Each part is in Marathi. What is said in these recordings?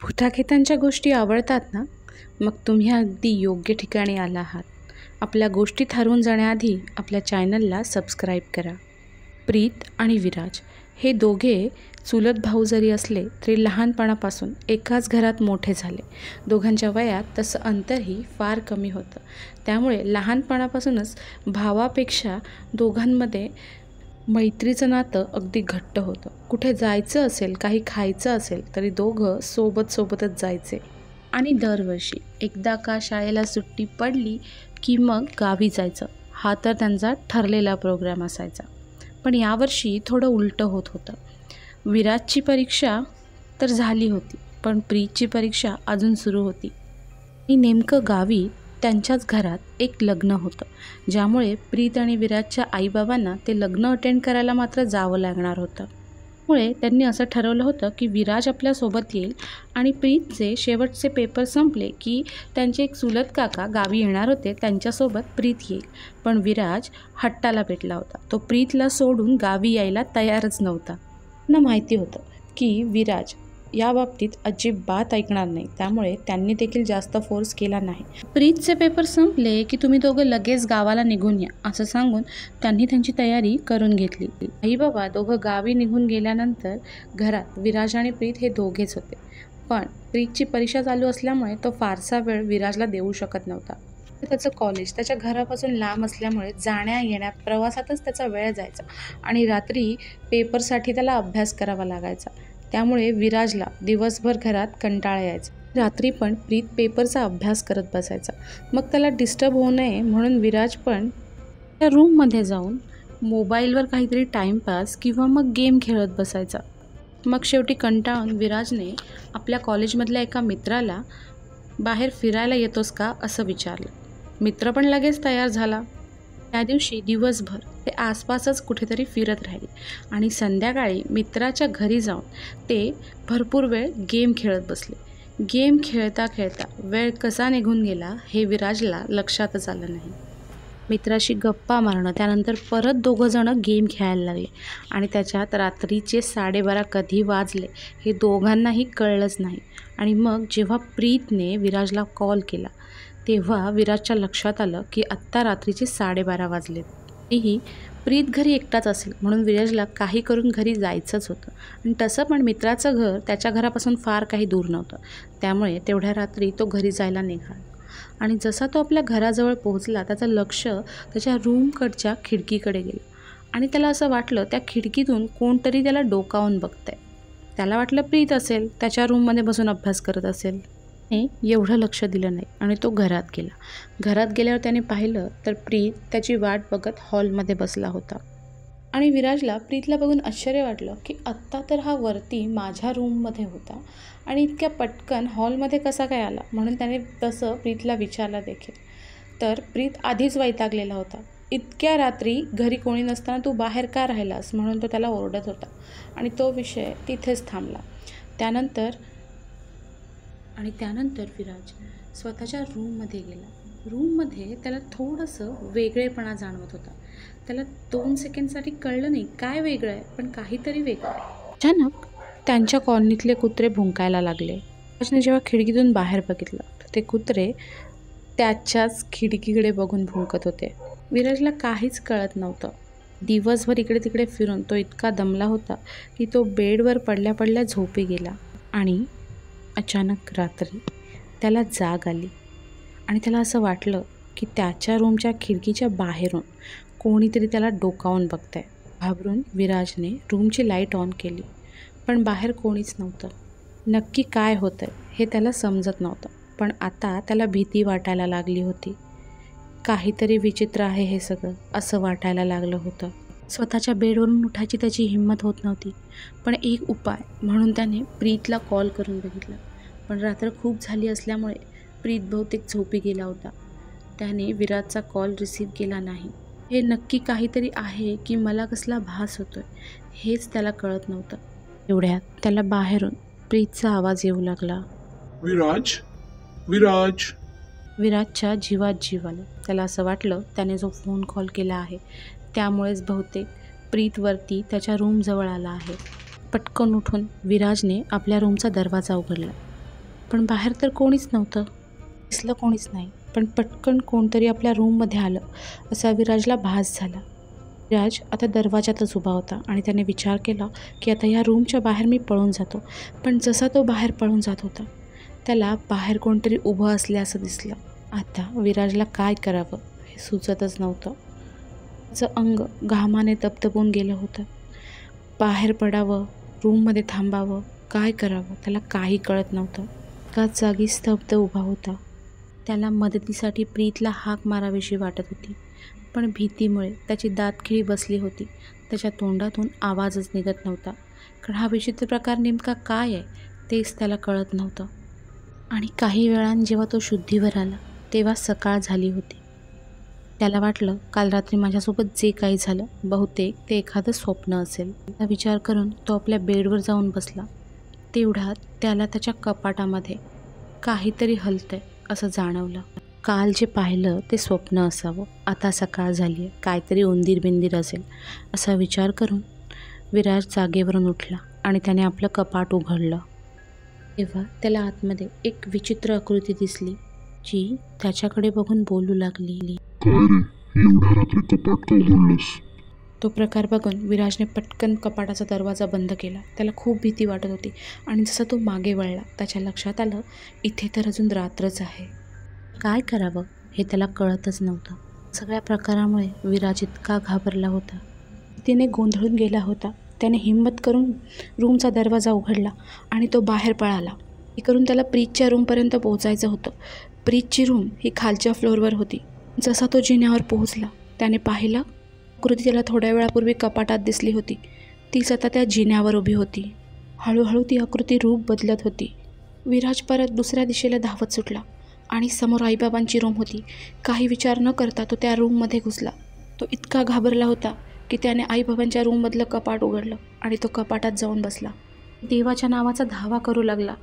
भुताखेतांच्या गोष्टी आवडतात ना? मग तुम्ही अगदी योग्य ठिकाणी आला आहात. आपल्या गोष्टीत हरवून जाण्याआधी आपल्या चॅनलला सबस्क्राईब करा. प्रीत आणि विराज हे दोघे चुलत भाऊ जरी असले तरी लहानपणापासून एकाच घरात मोठे झाले. दोघांच्या वयात तसं अंतरही फार कमी होतं. त्यामुळे लहानपणापासूनच भावापेक्षा दोघांमध्ये मैत्रीचं नातं अगदी घट्ट होतं. कुठे जायचं असेल, काही खायचं असेल तरी दोघं सोबतच जायचे. आणि दरवर्षी एकदा का शाळेला सुट्टी पडली की मग गावी जायचं, हा तर त्यांचा ठरलेला प्रोग्राम असायचा. पण यावर्षी थोडं उलटं होत होतं. विराजची परीक्षा तर झाली होती, पण प्रीतची परीक्षा अजून सुरू होती. आणि नेमकं गावी त्यांच्याच घरात एक लग्न होतं, ज्यामुळे प्रीत आणि विराजच्या आईबाबांना ते लग्न अटेंड करायला मात्र जावं लागणार होतं. त्यामुळे त्यांनी असं ठरवलं होतं की विराज आपल्यासोबत येईल आणि प्रीतचे शेवटचे पेपर संपले की त्यांचे एक चुलत काका गावी येणार होते, त्यांच्यासोबत प्रीत येईल. पण विराज हट्टाला पेटला होता. तो प्रीतला सोडून गावी यायला तयारच नव्हता. त्यांना माहिती होतं की विराज या बाबतीत अजिबात ऐकणार नाही, त्यामुळे त्यांनी देखील जास्त फोर्स केला नाही. प्रीतचे पेपर संपले की तुम्ही दोघं लगेच गावाला निघून या असं सांगून त्यांनी त्यांची तयारी करून घेतली. आई बाबा दोघं गावी निघून गेल्यानंतर घरात विराज आणि प्रीत हे दोघेच होते. पण प्रीतची परीक्षा चालू असल्यामुळे तो फारसा वेळ विराजला देऊ शकत नव्हता. त्याचं कॉलेज त्याच्या घरापासून लांब असल्यामुळे जाण्या येण्यात प्रवासातच त्याचा वेळ जायचा आणि रात्री पेपरसाठी त्याला अभ्यास करावा लागायचा. त्यामुळे विराजला दिवसभर घरात कंटाळा यायचा. रात्री पण प्रीत पेपरचा अभ्यास करत बसायचा. मग त्याला डिस्टर्ब होऊ नये म्हणून विराज पण त्या रूममध्ये जाऊन मोबाईलवर काहीतरी टाईमपास किंवा मग गेम खेळत बसायचा. मग शेवटी कंटाळून विराजने आपल्या कॉलेजमधल्या एका मित्राला बाहेर फिरायला येतोस का असं विचारलं. मित्र पण लगेच तयार झाला. त्या दिवशी दिवसभर ते आसपासच कुठेतरी फिरत राहिले आणि संध्याकाळी मित्राच्या घरी जाऊन ते भरपूर वेळ गेम खेळत बसले. गेम खेळता खेळता वेळ कसा निघून गेला हे विराजला लक्षातच आलं नाही. मित्राशी गप्पा मारणं, त्यानंतर परत दोघंजणं गेम खेळायला लागले आणि त्याच्यात रात्रीचे 12:30 कधी वाजले हे दोघांनाही कळलंच नाही. आणि मग जेव्हा प्रीतने विराजला कॉल केला तेव्हा विराजच्या लक्षात आलं की आत्ता रात्रीचे 12:30 वाजलेत. तेही प्रीत घरी एकटाच असेल म्हणून विराजला काही करून घरी जायचंच होतं. आणि तसं पण मित्राचं घर त्याच्या घरापासून फार काही दूर नव्हतं, त्यामुळे तेवढ्या रात्री तो घरी जायला निघाला. आणि जसा तो आपल्या घराजवळ पोहोचला त्याचं लक्ष त्याच्या रूमकडच्या खिडकीकडे गेलं आणि त्याला असं वाटलं त्या खिडकीतून कोणतरी त्याला डोकावून बघतंय. त्याला वाटलं प्रीत असेल, त्याच्या रूममध्ये बसून अभ्यास करत असेल. एवढं लक्ष दिलं नाही आणि तो घरात गेला. घरात गेल्यावर त्याने पाहिलं तर प्रीत त्याची वाट बघत हॉलमध्ये बसला होता. आणि विराजला प्रीतला बघून आश्चर्य वाटलं की आत्ता तर हा वरती माझ्या रूममध्ये होता आणि इतक्या पटकन हॉलमध्ये कसा काय आला, म्हणून त्याने तसं प्रीतला विचारलं देखील. तर प्रीत आधीच वैतागलेला होता. इतक्या रात्री घरी कोणी नसताना तू बाहेर का राहिलास म्हणून तो त्याला ओरडत होता आणि तो विषय तिथेच थांबला. त्यानंतर विराज स्वतःच्या रूममध्ये गेला. रूममध्ये त्याला थोडंसं वेगळेपणा जाणवत होता. त्याला 2 सेकंडसाठी कळलं नाही काय वेगळं आहे, पण काहीतरी वेगळं आहे. अचानक त्यांच्या कॉलनीतले कुत्रे भुंकायला लागले. विराजने जेव्हा खिडकीतून बाहेर बघितलं तर ते कुत्रे त्याच्याच खिडकीकडे बघून भुंकत होते. विराजला काहीच कळत नव्हतं. दिवसभर इकडे तिकडे फिरून तो इतका दमला होता की तो बेडवर पडल्या पडल्या झोपी गेला. आणि अचानक रात्री त्याला जाग आली आणि त्याला असं वाटलं की त्याच्या रूमच्या खिडकीच्या बाहेरून कोणीतरी त्याला डोकावून बघतंय. घाबरून विराजने रूमची लाईट ऑन केली, पण बाहेर कोणीच नव्हतं. नक्की काय होतंय हे त्याला समजत नव्हतं, पण आता त्याला भीती वाटायला लागली होती. काहीतरी विचित्र आहे हे सगळं असं वाटायला लागलं होतं. स्वतःच्या बेडवरून उठायची त्याची हिंमत होत नव्हती. पण एक उपाय म्हणून त्याने प्रीतला कॉल करून बघितला, पण रात्र खूप झाली असल्यामुळे प्रीत बहुतेक झोपी गेला होता. त्याने विराजचा कॉल रिसीव्ह केला नाही. हे नक्की काहीतरी आहे की मला कसला भास होतोय हेच त्याला कळत नव्हतं. एवढ्यात त्याला बाहेरून प्रीतचा आवाज येऊ लागला. विराज विराज विराजच्या जीवात जीव आला. त्याला असं वाटलं त्याने जो फोन कॉल केला आहे त्यामुळेच बहुतेक प्रीतवरती त्याच्या रूमजवळ आला आहे. पटकन उठून विराजने आपल्या रूमचा दरवाजा उघडला. पण बाहेर तर कोणीच नव्हतं. दिसलं कोणीच नाही, पण पटकन कोणतरी आपल्या रूममध्ये आलं असा विराजला भास झाला. विराज आता दरवाजातच उभा होता आणि त्याने विचार केला की आता या रूमच्या बाहेर मी पळून जातो. पण जसा तो बाहेर पळून जात होता त्याला बाहेर कोणतरी उभं असल्याचं दिसलं. आता विराजला काय करावं हे सुचतच नव्हतं. त्याचं अंग घामाने तपतपून गेलं होतं. बाहेर पडावं, रूममध्ये थांबावं, काय करावं त्याला काही कळत नव्हतं. एकाच जागी स्तब्ध उभा होता. त्याला मदतीसाठी प्रीतला हाक मारावीशी वाटत होती, पण भीतीमुळे त्याची दातखिळी बसली होती. त्याच्या तोंडातून आवाजच निघत नव्हता, कारण हा विचित्र प्रकार नेमका काय आहे तेच त्याला कळत नव्हतं. आणि काही वेळानं जेव्हा तो शुद्धीवर आला तेव्हा सकाळ झाली होती. त्याला वाटलं काल रात्री माझ्यासोबत जे काही झालं बहुतेक ते एखादं स्वप्न असेल. हा विचार करून तो आपल्या बेडवर जाऊन बसला. तेवढ्यात त्याला त्याच्या कपाटामध्ये काहीतरी हलतंय असं जाणवलं. काल जे पाहिलं ते स्वप्न असावं. आता सकाळ झाली आहे, काहीतरी उंदीर बिंदीर असेल असा विचार करून विराज जागेवरून उठला आणि त्याने आपलं कपाट उघडलं. तेव्हा त्याला आतमध्ये एक विचित्र आकृती दिसली जी त्याच्याकडे बघून बोलू लागली. तो प्रकार बघून विराजने पटकन कपाटाचा दरवाजा बंद केला. त्याला खूप भीती वाटत होती आणि जसा तो मागे वळला त्याच्या लक्षात आलं इथे तर अजून रात्रच आहे. काय करावं हे त्याला कळतच नव्हतं. सगळ्या प्रकारामुळे विराज इतका घाबरला होता, तिने गोंधळून गेला होता. त्याने हिंमत करून रूमचा दरवाजा उघडला आणि तो बाहेर पळाला. हे करून त्याला प्रीतच्या रूमपर्यंत पोहोचायचं होतं. प्रीतची रूम ही खालच्या फ्लोअरवर होती. जसा तो जिन्यावर पोहोचला त्याने पाहिलं आकृती त्याला थोड्या वेळापूर्वी कपाटात दिसली होती तीच आता त्या जिन्यावर उभी होती. हळूहळू ती आकृती रूप बदलत होती. विराज परत दुसऱ्या दिशेला धावत सुटला आणि समोर आईबाबांची रूम होती. काही विचार न करता तो त्या रूममध्ये घुसला. तो इतका घाबरला होता की त्याने आईबाबांच्या रूममधलं कपाट उघडलं आणि तो कपाटात जाऊन बसला. देवाच्या नावाचा धावा करू लागला.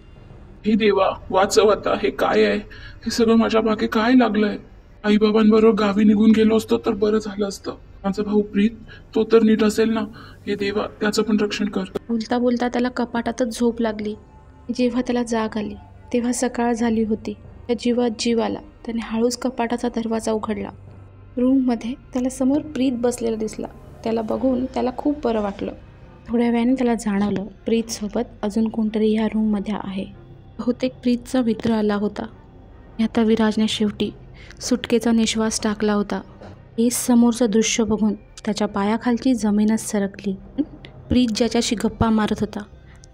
हे देवा, वाचव आता. हे काय आहे? हे सगळं माझ्या मागे काय लागलंय? आईबाबांबरोबर गावी निघून गेलो असतो तर बरं झालं असतं. माझा भाऊ प्रीत, तो तर नीट असेल ना? हे देवा, त्याचं पण रक्षण कर. बोलता बोलता त्याला कपाटातच झोप लागली. जेव्हा त्याला जाग आली तेव्हा सकाळ झाली होती. त्या जीवात जीव आला. त्याने हळूच कपाटाचा दरवाजा उघडला. रूममध्ये त्याला समोर प्रीत बसलेला दिसला. त्याला बघून त्याला खूप बरं वाटलं. थोड्या वेळाने त्याला जाणवलं प्रीतसोबत अजून कोणतरी ह्या रूममध्ये आहे. बहुतेक प्रीतचा मित्र आला होता. आता विराजने शेवटी सुटकेचा निश्वास टाकला होता. हे समोरचं दृश्य बघून त्याच्या पायाखालची जमीनच सरकली. प्रीत ज्याच्याशी गप्पा मारत होता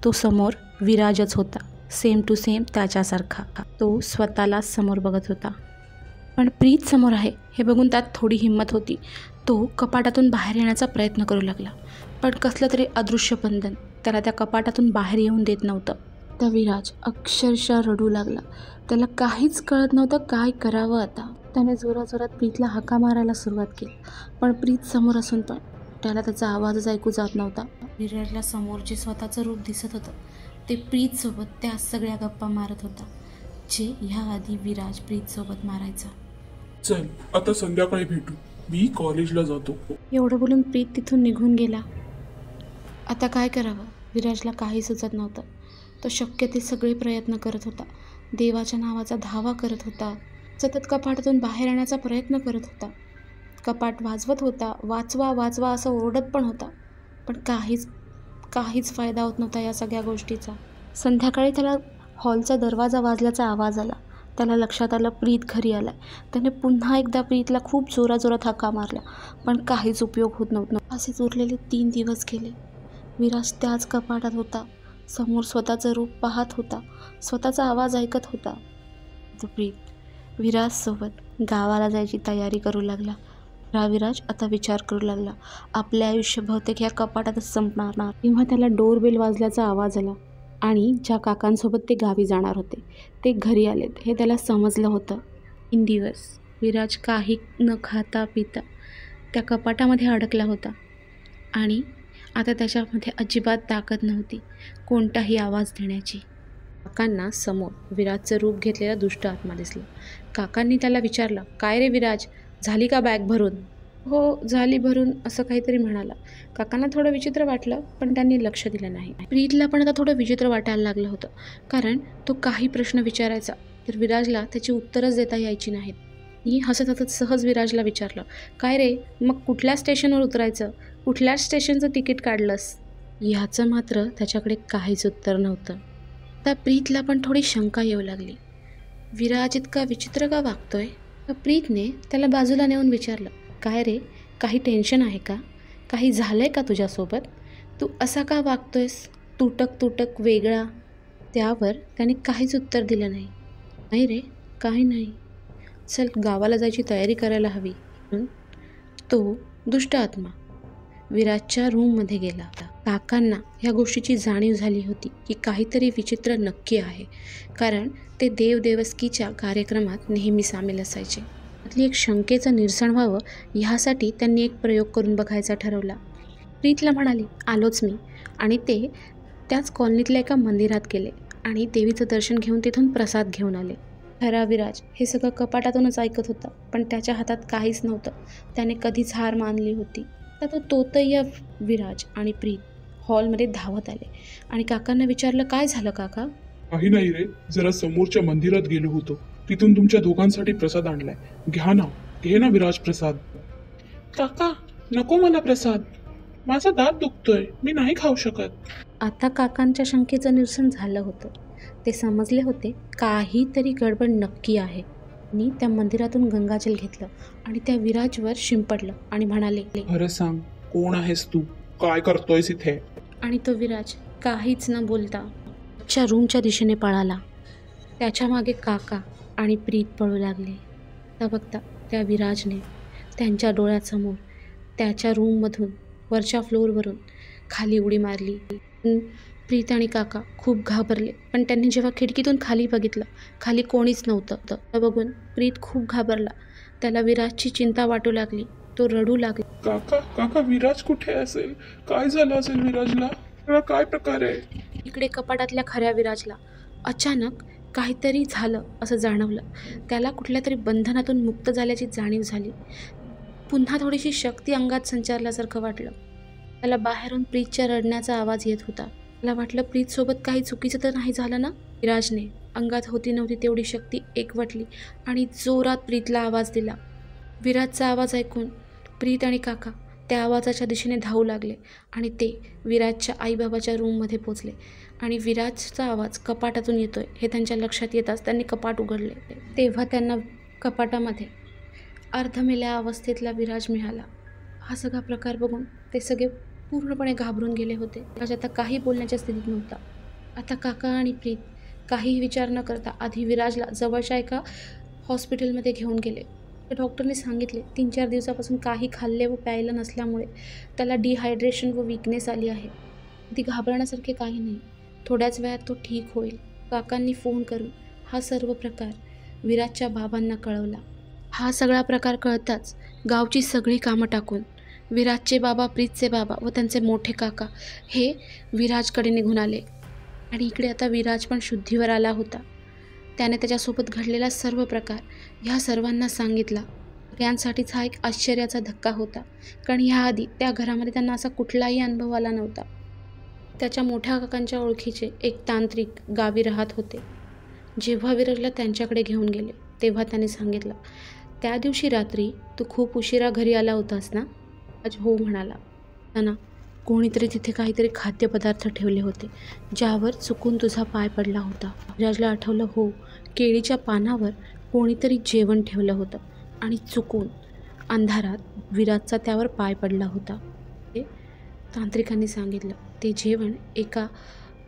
तो समोर विराजच होता. सेम टू सेम त्याच्यासारखा. तो स्वतःला समोर बघत होता. पण प्रीत समोर आहे हे बघून त्यात थोडी हिंमत होती. तो कपाटातून बाहेर येण्याचा प्रयत्न करू लागला, पण कसलं तरी अदृश्य बंधन त्याला त्या कपाटातून बाहेर येऊन देत नव्हतं. त्या विराज अक्षरशः रडू लागला. त्याला काहीच कळत नव्हतं काय करावं आता. त्याने जोराजोरात प्रीतला हाका मारायला सुरुवात केली, पण प्रीत समोर असून पण त्याला त्याचा आवाजच ऐकू जात नव्हता. विराजला समोर जे स्वतःचं रूप दिसत होतं ते प्रीतसोबत त्या सगळ्या गप्पा मारत होता जे ह्याआधी विराज प्रीतसोबत मारायचा. चल, आता संध्याकाळी भेटू. मी कॉलेजला जातो. एवढं बोलून प्रीत तिथून निघून गेला. आता काय करावं विराजला काही सुचत नव्हतं. तो शक्य ते सगळे प्रयत्न करत होता. देवाच्या नावाचा धावा करत होता. सतत कपाटातून बाहेर येण्याचा प्रयत्न करत होता. कपाट वाजवत होता. वाचवा वाचवा असं ओरडत पण होता, पण काहीच फायदा होत नव्हता या सगळ्या गोष्टीचा. संध्याकाळी त्याला हॉलचा दरवाजा वाजल्याचा आवाज आला. त्याला लक्षात आलं प्रीत घरी आलाय. त्याने पुन्हा एकदा प्रीतला खूप जोराजोरात हाका मारल्या, पण काहीच उपयोग होत नव्हता. असेच उरलेले 3 दिवस गेले. विराज त्याच कपाटात होता. समोर स्वतःचं रूप पाहत होता. स्वतःचा आवाज ऐकत होता. तो प्रीत विराजसोबत गावाला जायची तयारी करू लागला. विराज आता विचार करू लागला आपले आयुष्य बहुतेक ह्या कपाटातच संपणार. तेव्हा त्याला डोरबेल वाजल्याचा आवाज आला आणि ज्या काकांसोबत ते गावी जाणार होते ते घरी आलेत हे त्याला समजलं होतं. 3 दिवस विराज काही न खाता पिता त्या कपाटामध्ये अडकला होता आणि आता त्याच्यामध्ये अजिबात ताकद नव्हती कोणताही आवाज देण्याची. काकांना समोर विराजचं रूप घेतलेला दुष्ट आत्मा दिसला. काकांनी त्याला विचारलं, काय रे विराज, झाली का बॅग भरून? हो झाली भरून असं काहीतरी म्हणाला. काकांना थोडं विचित्र वाटलं पण त्यांनी लक्ष दिलं नाही. प्रीतला पण आता थोडं विचित्र वाटायला लागलं होतं, कारण तो काही प्रश्न विचारायचा तर विराजला त्याची उत्तरच देता यायची नाहीत. मी हसत हसत सहज विराजला विचारलं, काय रे, मग कुठल्या स्टेशनवर उतरायचं, कुठल्या स्टेशनचं तिकीट काढलंस? ह्याचं मात्र त्याच्याकडे काहीच उत्तर नव्हतं. आता प्रीतला पण थोडी शंका येऊ लागली. विराज इतका विचित्र का वागतोय? तर प्रीतने त्याला बाजूला नेऊन विचारलं, काय रे, काही टेन्शन आहे का? काही झालंय का तुझ्यासोबत? तू असा का वागतोयस, तुटक तुटक वेगळा? त्यावर त्याने काहीच उत्तर दिलं नाही. नाही रे, काही नाही. चल, गावाला जायची तयारी करायला हवी. म्हणून तो दुष्ट आत्मा विराजच्या रूममध्ये गेला होता. काकांना ह्या गोष्टीची जाणीव झाली होती की काहीतरी विचित्र नक्की आहे, कारण ते देवदेवस्कीच्या कार्यक्रमात नेहमी सामील असायचे. त्यातली एक शंकेचं निरसन व्हावं ह्यासाठी त्यांनी एक प्रयोग करून बघायचा ठरवला. प्रीतला म्हणाली, आलोच मी. आणि ते त्याच कॉलनीतल्या एका मंदिरात गेले आणि देवीचं दर्शन घेऊन तिथून प्रसाद घेऊन आले. खरा विराज हे सगळं कपाटातूनच ऐकत होता, पण त्याच्या हातात काहीच नव्हतं. त्याने कधीच हार मानली होती. तर तो तोतय्या विराज आणि प्रीत हॉलमध्ये धावत आले आणि काकांना विचारलं, काय झालं काका? काही नाही रे, जरा समोरच्या मंदिरात गेलो होतो, तिथून तुमच्या दोघांसाठी प्रसाद आणलाय. घे ना विराज प्रसाद. काका, नको मला प्रसाद, माझा दात दुखतोय, मी नाही खाऊ शकत. आता काकांच्या शंकेचं निरसन झालं होतं. ते समजले होते काहीतरी गडबड नक्की आहे. आणि त्या मंदिरातून गंगाजल घेतलं आणि त्या विराजवर शिंपडलं आणि म्हणाले, खरं सांग, कोण आहेस तू, काय करतोयस इथे? आणि तो विराज काहीच न बोलता च्या रूमच्या दिशेने पळाला. त्याच्या मागे काका आणि प्रीत पळू लागले. त्या बघता त्या विराजने त्यांच्या डोळ्यासमोर त्याच्या रूममधून वरच्या फ्लोअरवरून खाली उडी मारली. प्रीत आणि काका खूप घाबरले, पण त्यांनी जेव्हा खिडकीतून खाली बघितलं, खाली कोणीच नव्हतं. ते बघून प्रीत खूप घाबरला. त्याला विराजची चिंता वाटू लागली. तो रडू लागला. काका, विराज कुठे असेल? काय झालं असेल विराजला? काय प्रकार आहे? इकडे कपाटातल्या खऱ्या विराजला अचानक काहीतरी झालं असं जाणवलं. त्याला कुठल्या तरी बंधनातून मुक्त झाल्याची जाणीव झाली. पुन्हा थोडीशी शक्ती अंगात संचारल्यासारखं वाटलं. त्याला बाहेरून प्रीतच्या रडण्याचा आवाज येत होता. त्याला वाटलं, प्रीतसोबत काही चुकीचं तर नाही झालं ना? विराजने अंगात होती नव्हती तेवढी शक्ती एकवटली आणि जोरात प्रीतला आवाज दिला. विराजचा आवाज ऐकून प्रीत आणि काका त्या आवाजाच्या दिशेने धावू लागले आणि ते विराजच्या आईबाबाच्या रूममध्ये पोचले. आणि विराजचा आवाज कपाटातून येतोय हे त्यांच्या लक्षात येताच त्यांनी कपाट उघडले. तेव्हा त्यांना कपाटामध्ये अर्धमेल्या अवस्थेतला विराज मिळाला. हा सगळा प्रकार बघून ते सगळे पूर्णपणे घाबरून गेले होते. विराज आता काही बोलण्याच्या स्थितीत नव्हता. आता काका आणि प्रीत काहीही विचार न करता आधी विराजला जवळच्या एका हॉस्पिटलमध्ये घेऊन गेले. डॉक्टरने सांगितले 3-4 दिवसापासून काही खाल्ले व प्यायलं नसल्यामुळे त्याला डिहायड्रेशन व वीकनेस आली आहे. ती घाबरण्यासारखे काही नाही, थोड्याच वेळात तो ठीक होईल. काकांनी फोन करून हा सर्व प्रकार विराजच्या बाबांना कळवला. हा सगळा प्रकार कळताच गावची सगळी कामं टाकून विराजचे बाबा, प्रीतचे बाबा व त्यांचे मोठे काका हे विराजकडे निघून आले. आणि इकडे आता विराज पण शुद्धीवर आला होता. त्याने त्याच्यासोबत घडलेला सर्व प्रकार ह्या सर्वांना सांगितला. सगळ्यांसाठीच हा एक आश्चर्याचा धक्का होता, कारण ह्याआधी त्या घरामध्ये त्यांना असा कुठलाही अनुभव आला नव्हता. त्याच्या मोठ्या काकांच्या ओळखीचे एक तांत्रिक गावी राहत होते. जेव्हा विराजला त्यांच्याकडे घेऊन गेले तेव्हा त्याने सांगितलं, त्या दिवशी रात्री तू खूप उशिरा घरी आला होतास ना? आज हो म्हणाला. ना कोणीतरी तिथे काहीतरी खाद्यपदार्थ ठेवले होते ज्यावर चुकून तुझा पाय पडला होता. विराजला आठवलं, हो, केळीच्या पानावर कोणीतरी जेवण ठेवलं होतं आणि चुकून अंधारात विराजचा त्यावर पाय पडला होता. ते तांत्रिकांनी सांगितलं, ते जेवण एका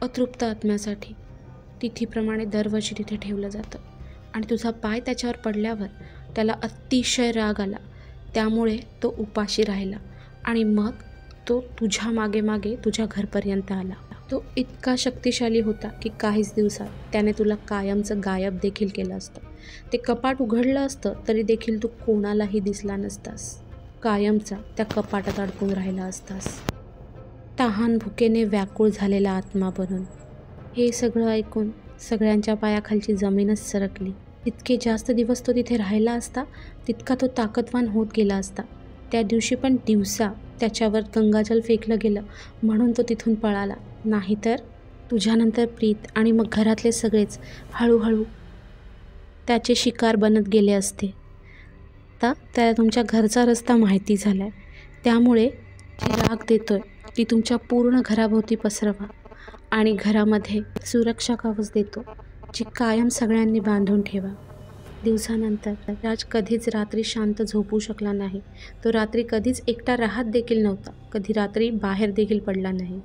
अतृप्त आत्म्यासाठी तिथीप्रमाणे दरवर्षी तिथे ठेवलं जातं आणि तुझा पाय त्याच्यावर पडल्यावर त्याला अतिशय राग आला. त्यामुळे तो उपाशी राहिला आणि मग तो तुझ्या मागे मागे तुझ्या घरपर्यंत आला. तो इतका शक्तिशाली होता की काहीच दिवसात त्याने तुला कायमचं गायब देखील केलं असतं. ते कपाट उघडलं असतं तरी देखील तू कोणालाही दिसला नसतास. कायमचा त्या कपाटात अडकून राहिला असतास, तहान भुकेने व्याकुळ झालेला आत्मा बनून. हे सगळं ऐकून सगळ्यांच्या पायाखालची जमीनच सरकली. इतके जास्त दिवस तो तिथे राहिला असता तितका तो ताकदवान होत गेला असता. त्या दिवशी पण दिवसा त्याच्यावर गंगाजल फेकलं गेलं म्हणून तो तिथून पळाला. नाहीतर तुझ्यानंतर प्रीत आणि मग घरातले सगळेच हळूहळू त्याचे शिकार बनत गेले असते. आता त्याला तुमच्या घरचा रस्ता माहिती झाला आहे, त्यामुळे जी राग देतोय ती तुमच्या पूर्ण घराभोवती पसरवा आणि घरामध्ये सुरक्षा कवच देतो, जी कायम सगळ्यांनी बांधून ठेवा. दिवसानंतर राज कधीच रात्री शांत झोपू शकला नाही. तो रात्री कधीच एकटा राहत देखील नव्हता, कधी रात्री बाहेर देखील पडला नाही.